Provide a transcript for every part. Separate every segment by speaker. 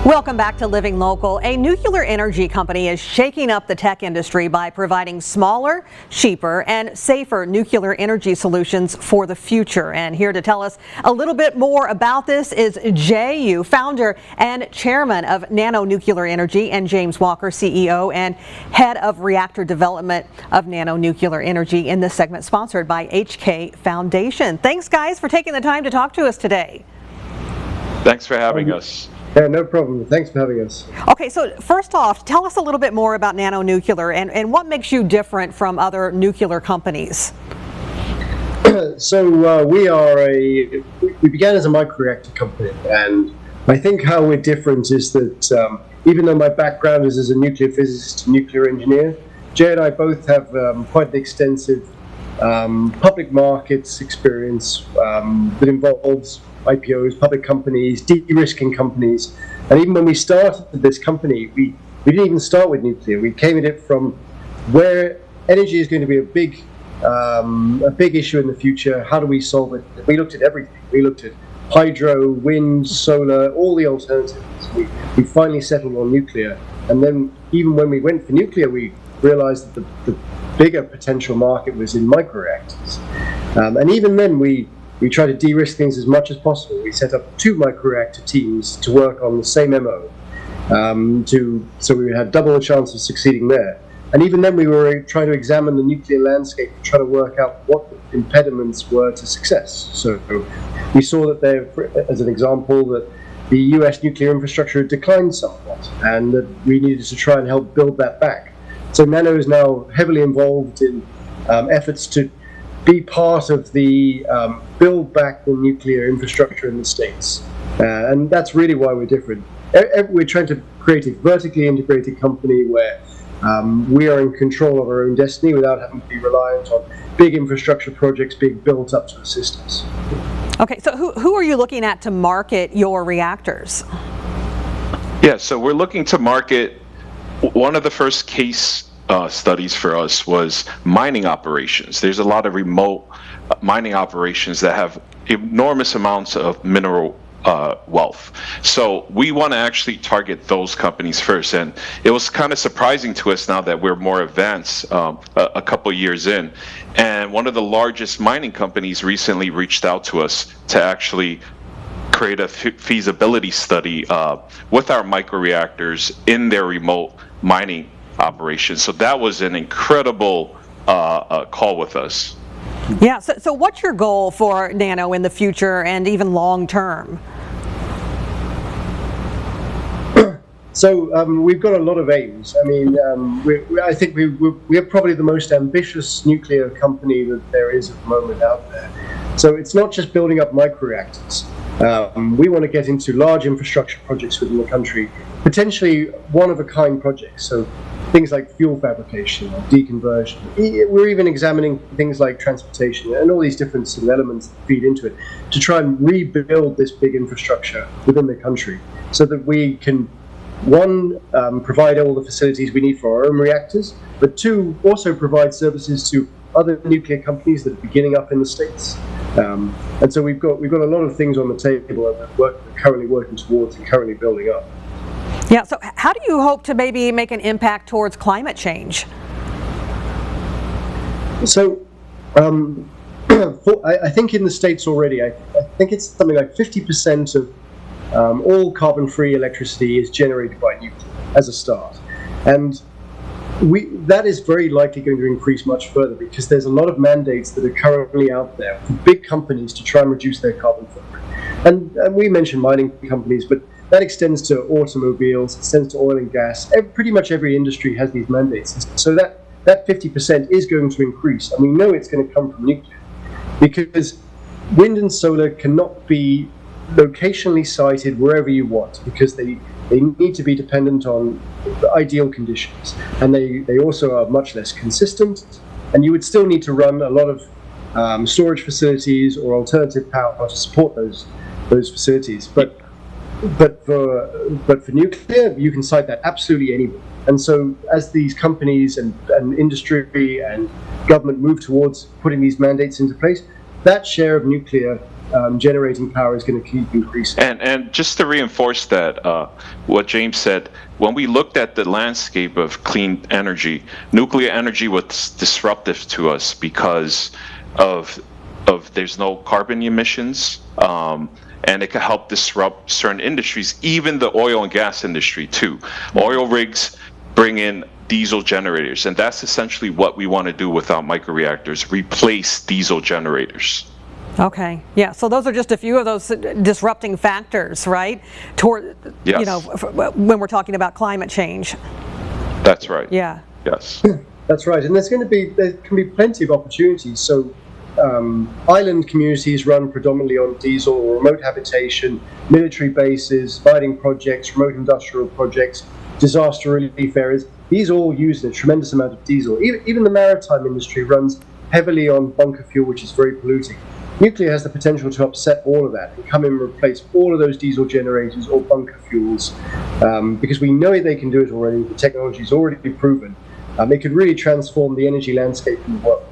Speaker 1: Welcome back to Living Local. A nuclear energy company is shaking up the tech industry by providing smaller, cheaper, and safer nuclear energy solutions for the future. And here to tell us a little bit more about this is Jay, founder and chairman of NANO Nuclear Energy, and James Walker, CEO and head of Reactor Development of NANO Nuclear Energy, in this segment sponsored by HK Foundation. Thanks, guys, for taking the time to talk to us today.
Speaker 2: Thanks for having us.
Speaker 3: Yeah, no problem. Thanks for having us.
Speaker 1: Okay, so first off, tell us a little bit more about NANO Nuclear and what makes you different from other nuclear companies.
Speaker 3: So we began as a microreactor company, and I think how we're different is that even though my background is as a nuclear physicist and nuclear engineer, Jay and I both have quite an extensive public markets experience that involves IPOs, public companies, de-risking companies. And even when we started this company, we didn't even start with nuclear. We came at it from where energy is going to be a big issue in the future. How do we solve it? We looked at everything. We looked at hydro, wind, solar, all the alternatives. We finally settled on nuclear. And then even when we went for nuclear, we realized that the bigger potential market was in microreactors. And even then, we try to de-risk things as much as possible. We set up 2 microreactor teams to work on the same MO, so we had double the chance of succeeding there. And even then, we were trying to examine the nuclear landscape to try to work out what the impediments were to success. So we saw that there, as an example, that the US nuclear infrastructure had declined somewhat, and that we needed to try and help build that back. So NANO is now heavily involved in efforts to be part of the build back the nuclear infrastructure in the States. And that's really why we're different. We're trying to create a vertically integrated company where we are in control of our own destiny without having to be reliant on big infrastructure projects being built up to assist us.
Speaker 1: Okay, so who are you looking at to market your reactors?
Speaker 2: Yeah, so we're looking to market. One of the first case studies for us was mining operations. There's a lot of remote mining operations that have enormous amounts of mineral wealth. So we want to actually target those companies first. And it was kind of surprising to us now that we're more advanced a couple years in. And one of the largest mining companies recently reached out to us to actually create a feasibility study with our microreactors in their remote mining operations. So that was an incredible call with us.
Speaker 1: Yeah, so what's your goal for NANO in the future and even long term?
Speaker 3: So we've got a lot of aims. I mean, I think we are probably the most ambitious nuclear company that there is at the moment out there. So it's not just building up microreactors. We want to get into large infrastructure projects within the country, potentially one-of-a-kind projects. So things like fuel fabrication or deconversion. We're even examining things like transportation and all these different sort of elements that feed into it to try and rebuild this big infrastructure within the country so that we can, one, provide all the facilities we need for our own reactors, but 2, also provide services to other nuclear companies that are beginning up in the States. And so we've got a lot of things on the table that we're currently working towards and currently building up.
Speaker 1: Yeah, so how do you hope to maybe make an impact towards climate change?
Speaker 3: So I think in the States already, I think it's something like 50% of all carbon-free electricity is generated by nuclear as a start. And that is very likely going to increase much further because there's a lot of mandates that are currently out there for big companies to try and reduce their carbon footprint. And we mentioned mining companies, but that extends to automobiles, extends to oil and gas. Pretty much every industry has these mandates. So that 50% is going to increase. And we know it's going to come from nuclear because wind and solar cannot be locationally sited wherever you want because they need to be dependent on the ideal conditions. And they also are much less consistent. And you would still need to run a lot of storage facilities or alternative power to support those facilities. But for nuclear, you can site that absolutely anywhere. And so as these companies and industry and government move towards putting these mandates into place, that share of nuclear generating power is going to keep increasing.
Speaker 2: And just to reinforce that, what James said, when we looked at the landscape of clean energy, nuclear energy was disruptive to us because of there's no carbon emissions, and it can help disrupt certain industries, even the oil and gas industry too. Oil rigs bring in diesel generators, and that's essentially what we want to do with our microreactors, replace diesel generators.
Speaker 1: Okay, yeah, so those are just a few of those disrupting factors, right? Toward,
Speaker 2: yes.
Speaker 1: You know, when we're talking about climate change.
Speaker 2: That's right.
Speaker 1: Yeah.
Speaker 2: Yes.
Speaker 3: That's right, and there can be plenty of opportunities. So island communities run predominantly on diesel, or remote habitation, military bases, fighting projects, remote industrial projects, disaster relief areas. These all use a tremendous amount of diesel. Even the maritime industry runs heavily on bunker fuel, which is very polluting. Nuclear has the potential to upset all of that and come in and replace all of those diesel generators or bunker fuels, because we know they can do it already. The technology is already proven. It could really transform the energy landscape in the world.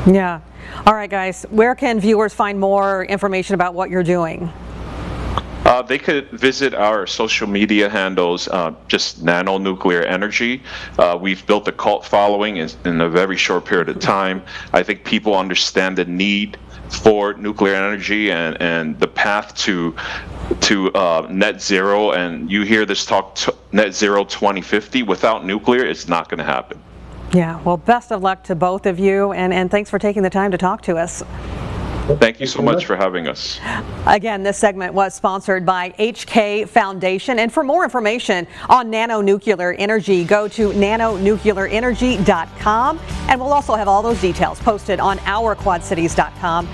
Speaker 1: Yeah. All right, guys, where can viewers find more information about what you're doing?
Speaker 2: They could visit our social media handles, just Nano Nuclear Energy. We've built a cult following in a very short period of time. I think people understand the need for nuclear energy and the path to net zero. And you hear this talk, net zero 2050. Without nuclear, it's not going to happen.
Speaker 1: Yeah, well, best of luck to both of you, and thanks for taking the time to talk to us.
Speaker 2: Thank you so much for having us.
Speaker 1: Again, this segment was sponsored by HK Foundation. And for more information on nanonuclear energy, go to nanonuclearenergy.com. And we'll also have all those details posted on ourquadcities.com.